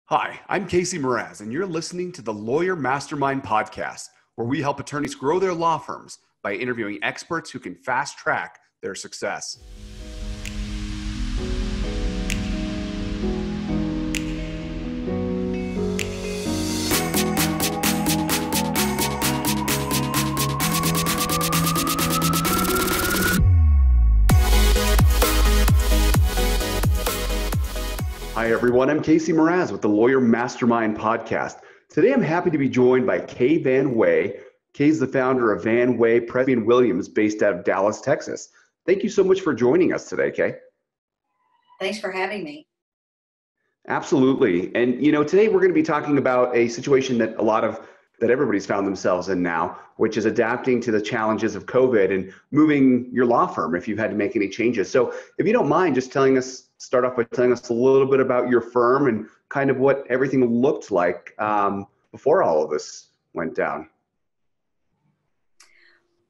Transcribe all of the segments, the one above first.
Hi, I'm Casey Mraz, and you're listening to the Lawyer Mastermind podcast, where we help attorneys grow their law firms by interviewing experts who can fast track their success. Hi, everyone. I'm Casey Mraz with the Lawyer Mastermind podcast. Today, I'm happy to be joined by Kay Van Way. Kay's the founder of Van Way, Presby Williams, based out of Dallas, Texas. Thank you so much for joining us today, Kay. Thanks for having me. Absolutely. And, today we're going to be talking about a situation that everybody's found themselves in now, which is adapting to the challenges of COVID and moving your law firm if you've had to make any changes. So if you don't mind just start off by telling us a little bit about your firm and kind of what everything looked like before all of this went down.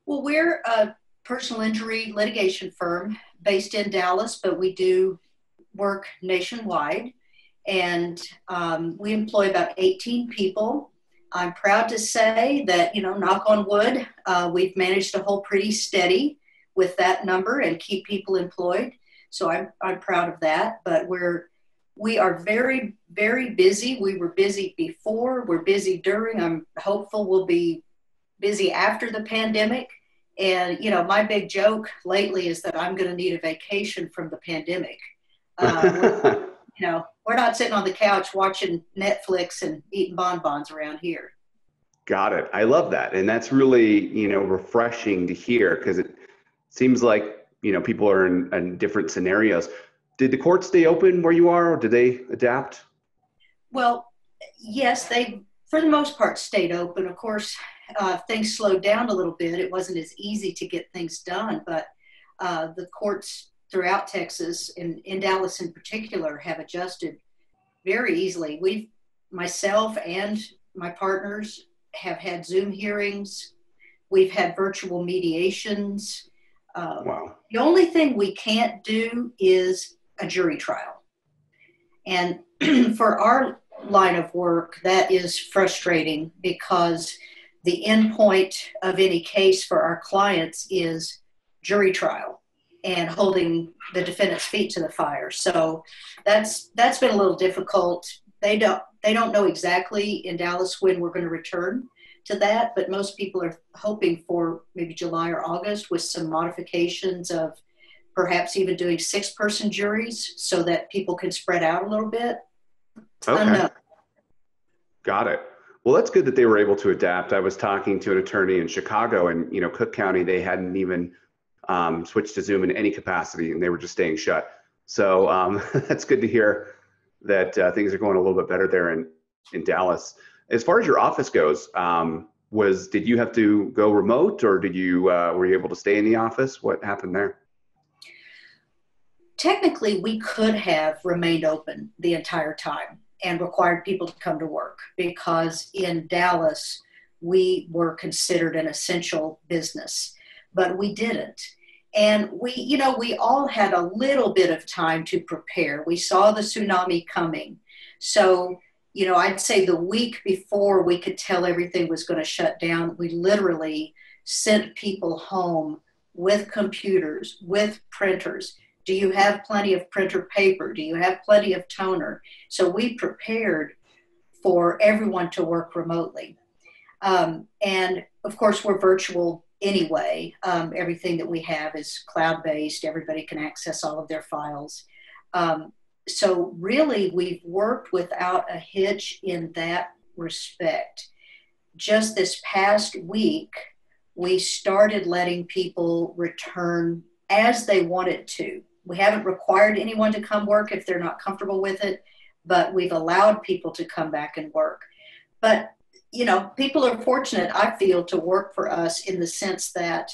Well, we're a personal injury litigation firm based in Dallas, but we do work nationwide. And we employ about 18 people. I'm proud to say that, knock on wood, we've managed to hold pretty steady with that number and keep people employed. So I'm proud of that. But we are very, very busy. We were busy before. We're busy during. I'm hopeful we'll be busy after the pandemic. And, my big joke lately is that I'm going to need a vacation from the pandemic. We're not sitting on the couch watching Netflix and eating bonbons around here. Got it. I love that. And that's really, refreshing to hear because it seems like, people are in different scenarios. Did the court stay open where you are, or did they adapt? Well, yes, they, for the most part, stayed open. Of course, things slowed down a little bit. It wasn't as easy to get things done, but the courts throughout Texas, and in Dallas in particular, have adjusted very easily. Myself and my partners have had Zoom hearings. We've had virtual mediations. Wow. The only thing we can't do is a jury trial. And for our line of work, that is frustrating because the end point of any case for our clients is jury trial and holding the defendant's feet to the fire. So that's been a little difficult. They don't know exactly in Dallas when we're going to return to that, but most people are hoping for maybe July or August with some modifications of perhaps even doing 6-person juries so that people can spread out a little bit. Okay. Got it. Well, that's good that they were able to adapt. I was talking to an attorney in Chicago and, Cook County, they hadn't even switched to Zoom in any capacity and they were just staying shut. So that's good to hear that things are going a little bit better there in Dallas. As far as your office goes, did you have to go remote or were you able to stay in the office? What happened there? Technically, we could have remained open the entire time and required people to come to work because in Dallas, we were considered an essential business, but we didn't. And we all had a little bit of time to prepare. We saw the tsunami coming. So, I'd say the week before we could tell everything was going to shut down, we literally sent people home with computers, with printers. Do you have plenty of printer paper? Do you have plenty of toner? So we prepared for everyone to work remotely. And of course, we're virtual anyway. Everything that we have is cloud-based. Everybody can access all of their files. So really, we've worked without a hitch in that respect. Just this past week, we started letting people return as they wanted to. We haven't required anyone to come work if they're not comfortable with it, but we've allowed people to come back and work. But, people are fortunate, I feel, to work for us in the sense that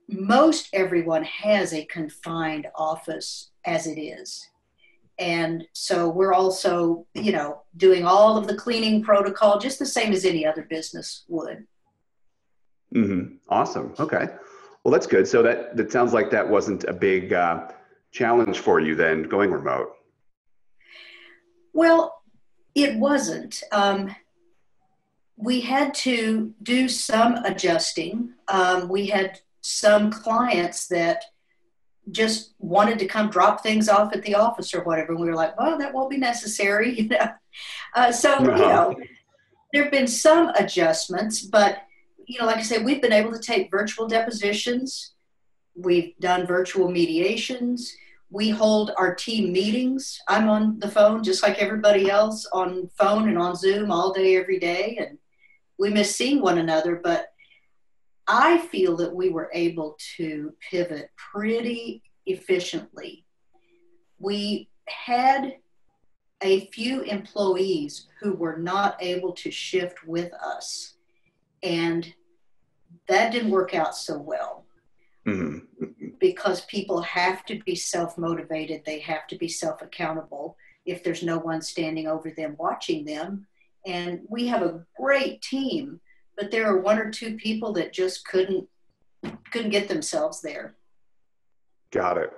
most everyone has a confined office as it is. And so we're also, doing all of the cleaning protocol, just the same as any other business would. Mm-hmm. Awesome. Okay. Well, that's good. So that sounds like that wasn't a big challenge for you then, going remote. Well, It wasn't. We had to do some adjusting. We had some clients that just wanted to come drop things off at the office or whatever. And we were like, well, that won't be necessary, you know. Uh-huh. There have been some adjustments, but, like I said, we've been able to take virtual depositions. We've done virtual mediations. We hold our team meetings. I'm on the phone just like everybody else, on phone and on Zoom all day, every day. And we miss seeing one another, but I feel that we were able to pivot pretty efficiently. We had a few employees who were not able to shift with us, and that didn't work out so well. Mm-hmm. Because people have to be self-motivated. They have to be self-accountable if there's no one standing over them watching them. And we have a great team, but there are one or two people that just couldn't get themselves there. Got it.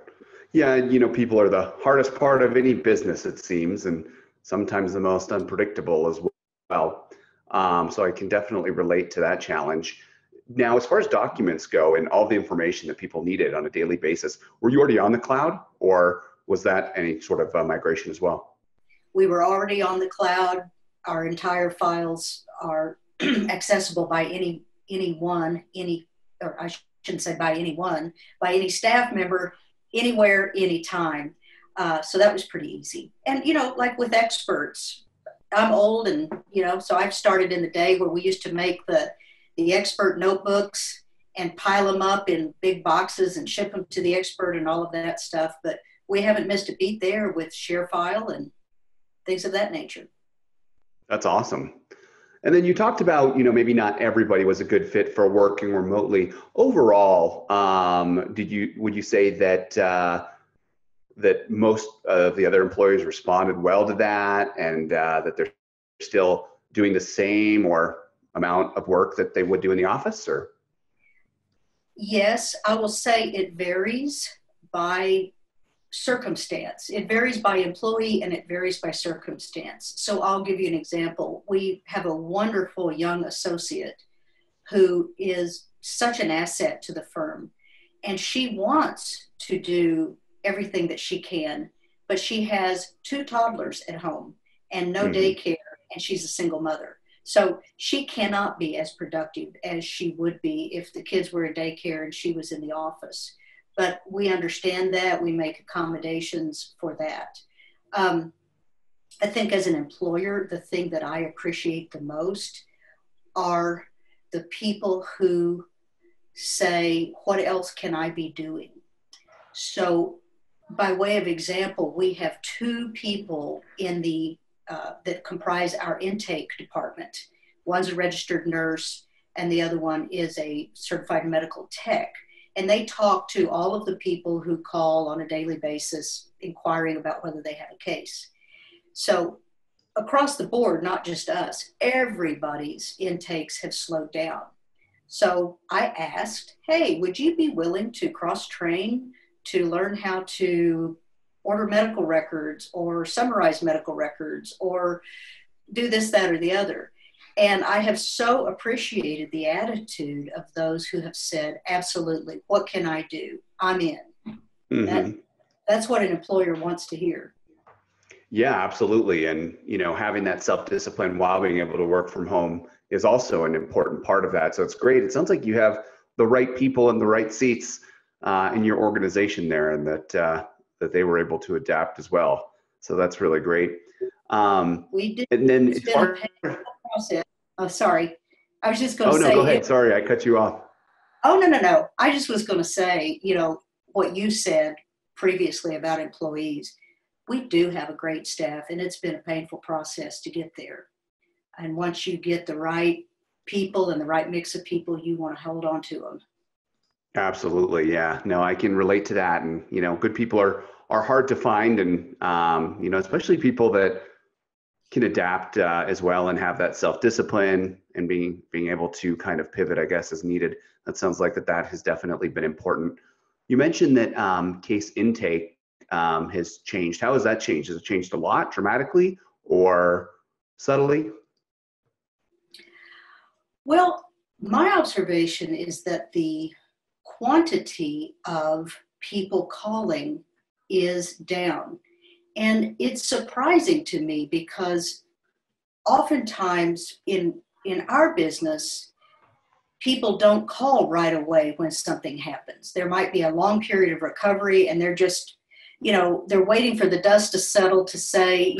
Yeah, people are the hardest part of any business, it seems, and sometimes the most unpredictable as well. So I can definitely relate to that challenge. Now, as far as documents go and all the information that people needed on a daily basis, were you already on the cloud, or was that any sort of migration as well? We were already on the cloud. Our entire files are accessible by anyone, or I shouldn't say by anyone, by any staff member, anywhere, anytime. So that was pretty easy. And, like with experts, I'm old, and, so I've started in the day where we used to make the expert notebooks and pile them up in big boxes and ship them to the expert and all of that stuff. But we haven't missed a beat there with ShareFile and things of that nature. That's awesome. And then you talked about, maybe not everybody was a good fit for working remotely. Overall, would you say that that most of the other employers responded well to that, and that they're still doing the same or amount of work that they would do in the office? Or yes, I will say it varies by circumstance. It varies by employee and it varies by circumstance. So I'll give you an example. We have a wonderful young associate who is such an asset to the firm, and she wants to do everything that she can, but she has 2 toddlers at home and no daycare, and she's a single mother. So she cannot be as productive as she would be if the kids were in daycare and she was in the office. But we understand that. We make accommodations for that. I think as an employer, the thing that I appreciate the most are the people who say, what else can I be doing? So by way of example, we have 2 people in the that comprise our intake department. One's a registered nurse, and the other one is a certified medical tech. And they talk to all of the people who call on a daily basis, inquiring about whether they have a case. So across the board, not just us, everybody's intakes have slowed down. So I asked, hey, would you be willing to cross-train to learn how to order medical records or summarize medical records or do this, that, or the other? And I have so appreciated the attitude of those who have said, absolutely, what can I do? I'm in. Mm-hmm. That's what an employer wants to hear. Yeah, absolutely. And, having that self-discipline while being able to work from home is also an important part of that. So it's great. It sounds like you have the right people in the right seats in your organization there, and that they were able to adapt as well. So that's really great. We did. And then it's been a painful process. Oh, sorry. I was just going to say. Oh, no, go ahead. Sorry, I cut you off. Oh, no. I just was going to say, what you said previously about employees. We do have a great staff, and it's been a painful process to get there. And once you get the right people and the right mix of people, you want to hold on to them. Absolutely. Yeah. No, I can relate to that. And, good people are hard to find, and, especially people that can adapt as well and have that self-discipline and being able to kind of pivot, I guess, as needed. That sounds like that has definitely been important. You mentioned that case intake has changed. How has that changed? Has it changed a lot, dramatically, or subtly? Well, my observation is that the quantity of people calling is down. And it's surprising to me because oftentimes in our business, people don't call right away when something happens. There might be a long period of recovery and they're just, they're waiting for the dust to settle to say,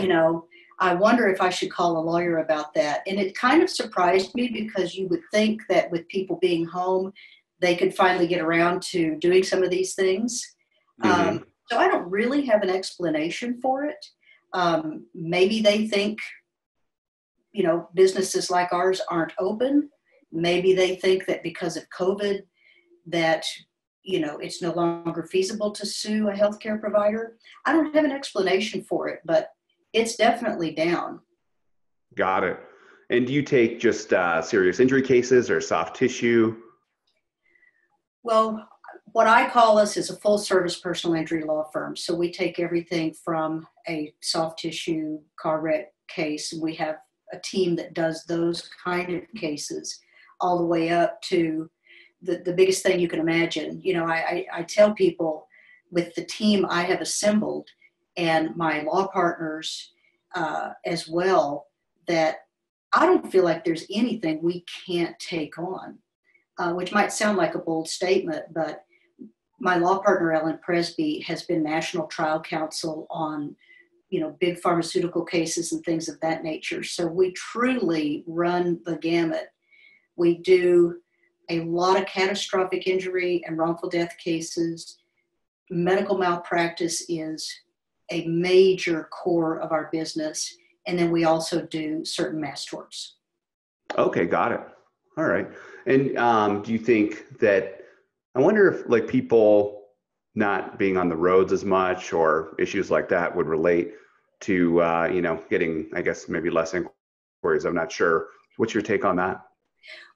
I wonder if I should call a lawyer about that. And it kind of surprised me because you would think that with people being home, they could finally get around to doing some of these things. Mm-hmm. So I don't really have an explanation for it. Maybe they think, businesses like ours aren't open. Maybe they think that because of COVID that, it's no longer feasible to sue a healthcare provider. I don't have an explanation for it, but it's definitely down. Got it. And do you take just serious injury cases or soft tissue? Well, what I call us is a full service personal injury law firm. So we take everything from a soft tissue car wreck case. We have a team that does those kind of cases all the way up to the biggest thing you can imagine. I tell people with the team I have assembled and my law partners as well, that I don't feel like there's anything we can't take on, which might sound like a bold statement, but my law partner, Ellen Presby, has been national trial counsel on, big pharmaceutical cases and things of that nature. So we truly run the gamut. We do a lot of catastrophic injury and wrongful death cases. Medical malpractice is a major core of our business. And then we also do certain mass torts. Okay, got it. All right. And do you think that, I wonder if like people not being on the roads as much or issues like that would relate to, getting, I guess, maybe less inquiries. I'm not sure. What's your take on that?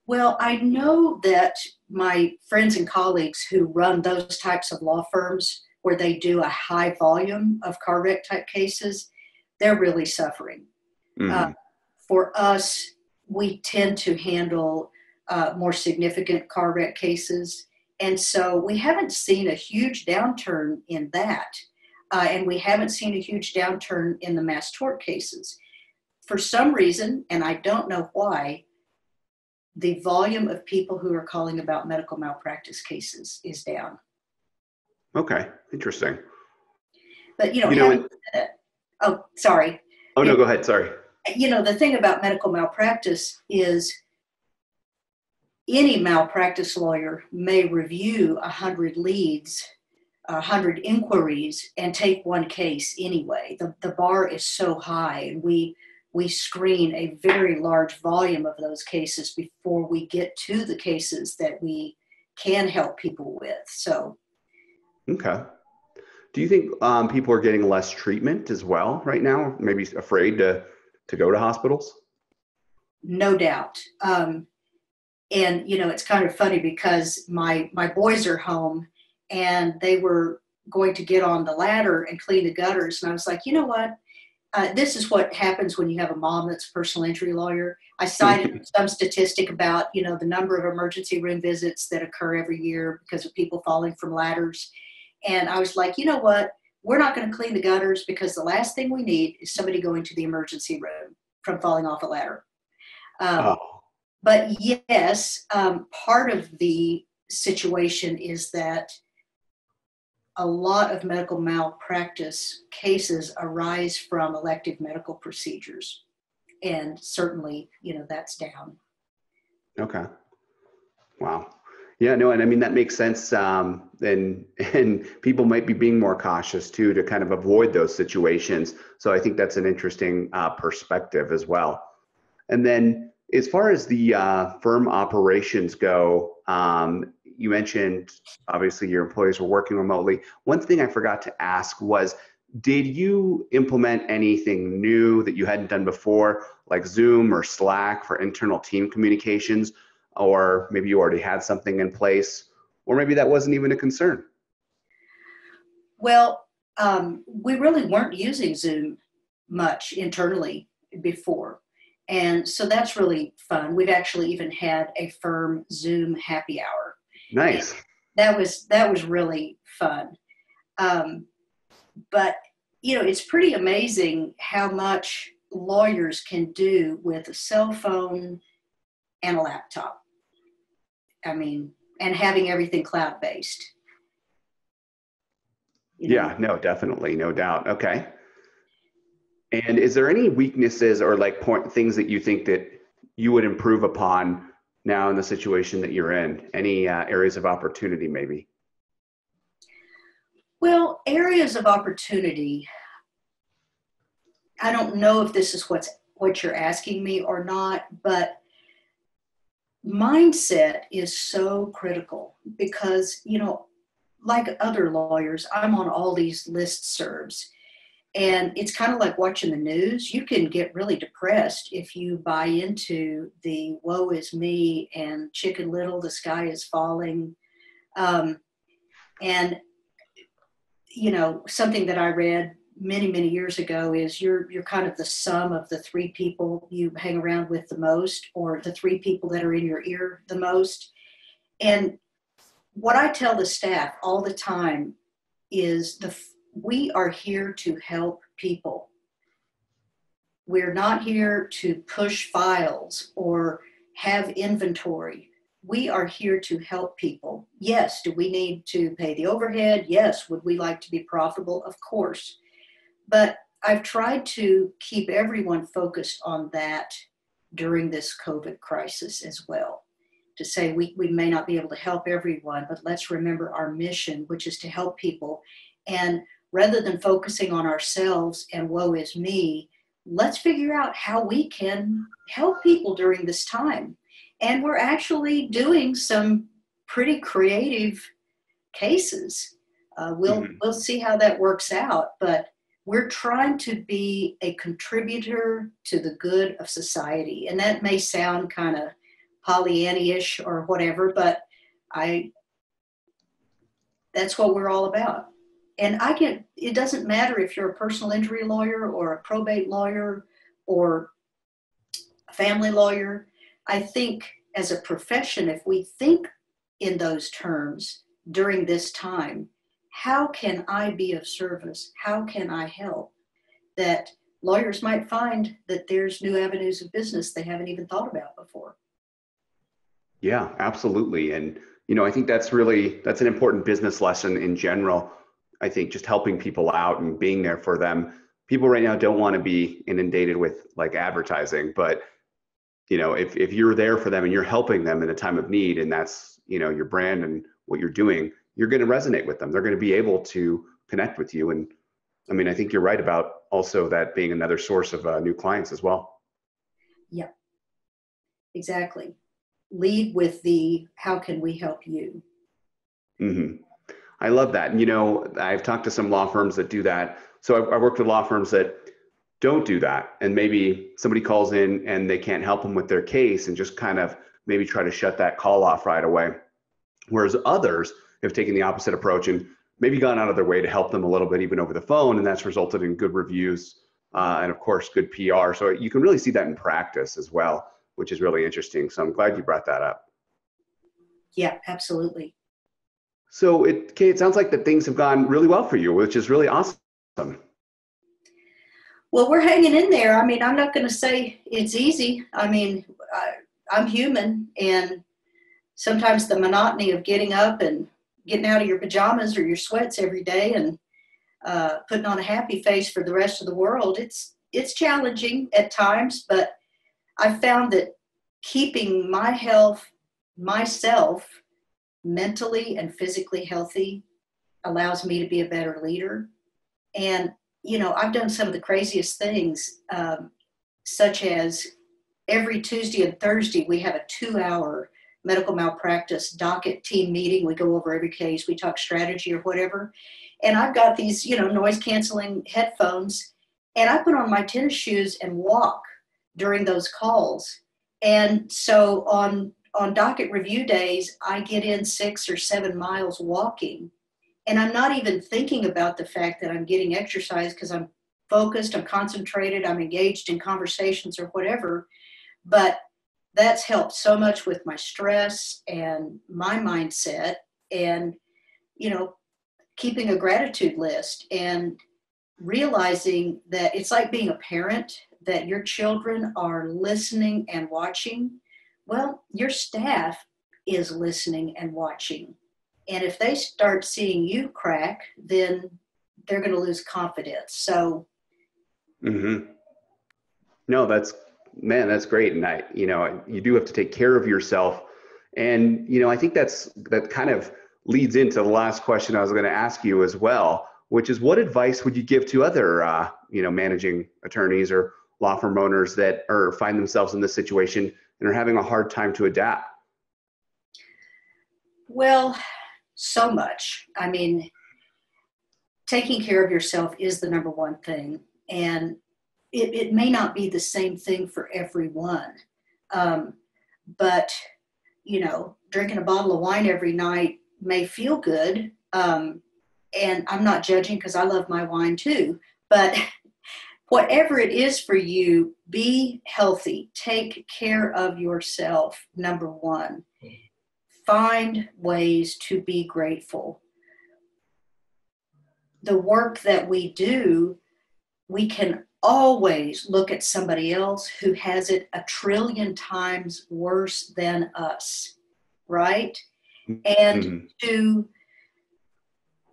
Well, I know that my friends and colleagues who run those types of law firms where they do a high volume of car wreck type cases, they're really suffering. Mm-hmm. For us, we tend to handle more significant car wreck cases. And so we haven't seen a huge downturn in that. And we haven't seen a huge downturn in the mass tort cases. For some reason, and I don't know why, the volume of people who are calling about medical malpractice cases is down. Okay, interesting. But, oh, sorry. Oh, no, go ahead. Sorry. The thing about medical malpractice is any malpractice lawyer may review 100 leads, 100 inquiries, and take one case anyway. The bar is so high, and we screen a very large volume of those cases before we get to the cases that we can help people with. So, okay. Do you think people are getting less treatment as well right now? Maybe afraid to go to hospitals? No doubt. And, it's kind of funny because my boys are home and they were going to get on the ladder and clean the gutters. And I was like, you know what? This is what happens when you have a mom that's a personal injury lawyer. I cited some statistic about, the number of emergency room visits that occur every year because of people falling from ladders. And I was like, you know what? We're not going to clean the gutters because the last thing we need is somebody going to the emergency room from falling off a ladder. But yes, part of the situation is that a lot of medical malpractice cases arise from elective medical procedures. And certainly, that's down. Okay. Wow. Yeah, no, and I mean, that makes sense. And people might be being more cautious too, to kind of avoid those situations. So I think that's an interesting perspective as well. And then as far as the firm operations go, you mentioned obviously your employees were working remotely. One thing I forgot to ask was, did you implement anything new that you hadn't done before, like Zoom or Slack for internal team communications? Or maybe you already had something in place, or maybe that wasn't even a concern? Well, we really weren't using Zoom much internally before. And so that's really fun. We've actually even had a firm Zoom happy hour. Nice. And that was really fun. But, it's pretty amazing how much lawyers can do with a cell phone and a laptop. I mean, and having everything cloud-based. Yeah, no, definitely. No doubt. Okay. And is there any weaknesses or like things that you think that you would improve upon now in the situation that you're in? Any areas of opportunity maybe? Well, areas of opportunity, I don't know if this is what you're asking me or not, but mindset is so critical because, like other lawyers, I'm on all these listservs. And it's kind of like watching the news. You can get really depressed if you buy into the woe is me and Chicken Little, the sky is falling. And, something that I read many, many years ago is you're kind of the sum of the three people you hang around with the most, or the three people that are in your ear the most. And what I tell the staff all the time is we are here to help people. We're not here to push files or have inventory. We are here to help people. Yes, do we need to pay the overhead? Yes. Would we like to be profitable? Of course. But I've tried to keep everyone focused on that during this COVID crisis as well. To say we may not be able to help everyone, but let's remember our mission, which is to help people. And rather than focusing on ourselves and woe is me, let's figure out how we can help people during this time. And we're actually doing some pretty creative cases. We'll see how that works out, but we're trying to be a contributor to the good of society. And that may sound kind of Pollyanna-ish or whatever, but that's what we're all about. And it doesn't matter if you're a personal injury lawyer or a probate lawyer or a family lawyer. I think as a profession, if we think in those terms during this time, how can I be of service? How can I help? That lawyers might find that there's new avenues of business they haven't even thought about before. Yeah, absolutely. And, I think that's an important business lesson in general. I think just helping people out and being there for them. People right now don't want to be inundated with like advertising, but if you're there for them and you're helping them in a time of need, and that's, your brand and what you're doing, you're going to resonate with them. They're going to be able to connect with you. And I mean, I think you're right about also that being another source of new clients as well. Yeah, exactly. Lead with how can we help you? Mm-hmm. I love that. And, I've talked to some law firms that do that. So I worked with law firms that don't do that. And maybe somebody calls in and they can't help them with their case and just kind of maybe try to shut that call off right away. Whereas others have taken the opposite approach and maybe gone out of their way to help them a little bit, even over the phone. And that's resulted in good reviews and of course, good PR. So you can really see that in practice as well, which is really interesting. So I'm glad you brought that up. Yeah, absolutely. So Kay, it sounds like that things have gone really well for you, which is really awesome. Well, we're hanging in there. I mean, I'm not going to say it's easy. I mean, I'm human, and sometimes the monotony of getting up and getting out of your pajamas or your sweats every day and putting on a happy face for the rest of the world, it's challenging at times, but I've found that keeping my health, myself, mentally and physically healthy allows me to be a better leader. And, I've done some of the craziest things, such as every Tuesday and Thursday, we have a 2-hour medical malpractice docket team meeting. We go over every case, we talk strategy or whatever. And I've got these, noise canceling headphones, and I put on my tennis shoes and walk during those calls. And so on docket review days, I get in 6 or 7 miles walking. And I'm not even thinking about the fact that I'm getting exercise because I'm focused, I'm concentrated, I'm engaged in conversations or whatever. But that's helped so much with my stress and my mindset, and, keeping a gratitude list and realizing that it's like being a parent, that your children are listening and watching. Well, your staff is listening and watching. And if they start seeing you crack, then they're going to lose confidence. So. Mm-hmm. No, that's great. And you do have to take care of yourself. And, I think that kind of leads into the last question I was going to ask you as well, which is, what advice would you give to other, managing attorneys or law firm owners that find themselves in this situation and are having a hard time to adapt? Well, so much. I mean, taking care of yourself is the number one thing. And it may not be the same thing for everyone. But, drinking a bottle of wine every night may feel good. And I'm not judging, because I love my wine too. But whatever it is for you, be healthy. Take care of yourself, number one. Find ways to be grateful. The work that we do, we can always look at somebody else who has it 1 trillion times worse than us, right? And to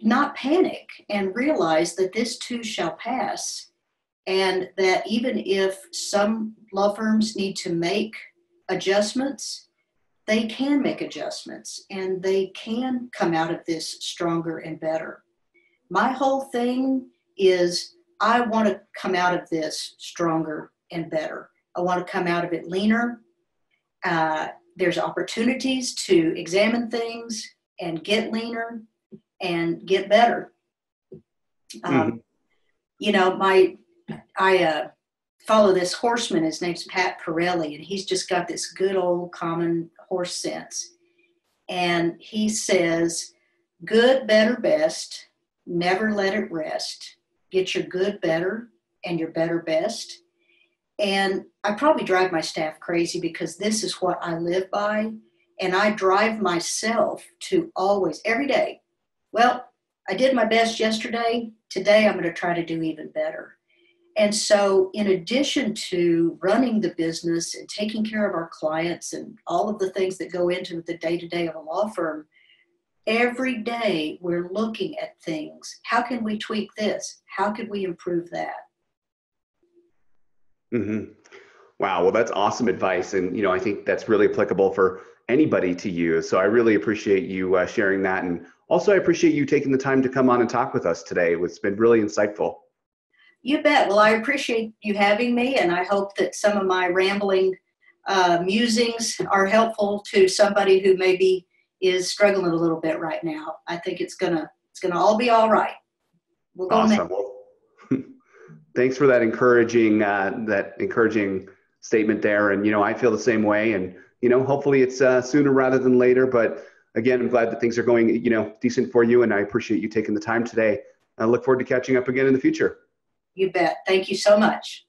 not panic and realize that this too shall pass, and that even if some law firms need to make adjustments, they can make adjustments and they can come out of this stronger and better. My whole thing is, I want to come out of this stronger and better. I want to come out of it leaner. There's opportunities to examine things and get leaner and get better. I follow this horseman. His name's Pat Pirelli, and he's just got this good old common horse sense. And he says, good, better, best, never let it rest. Get your good better and your better best. And I probably drive my staff crazy, because this is what I live by. And I drive myself to always, every day, well, I did my best yesterday. Today I'm going to try to do even better. And so in addition to running the business and taking care of our clients and all of the things that go into the day-to-day of a law firm, every day we're looking at things. How can we tweak this? How could we improve that? Mm-hmm. Wow. Well, that's awesome advice. And, I think that's really applicable for anybody to use. So I really appreciate you sharing that. And also, I appreciate you taking the time to come on and talk with us today. It's been really insightful. You bet. Well, I appreciate you having me. And I hope that some of my rambling musings are helpful to somebody who maybe is struggling a little bit right now. I think it's gonna all be all right. We'll go awesome. Well, thanks for that encouraging statement there. And I feel the same way. And hopefully it's sooner rather than later. But again, I'm glad that things are going decent for you. And I appreciate you taking the time today. I look forward to catching up again in the future. You bet. Thank you so much.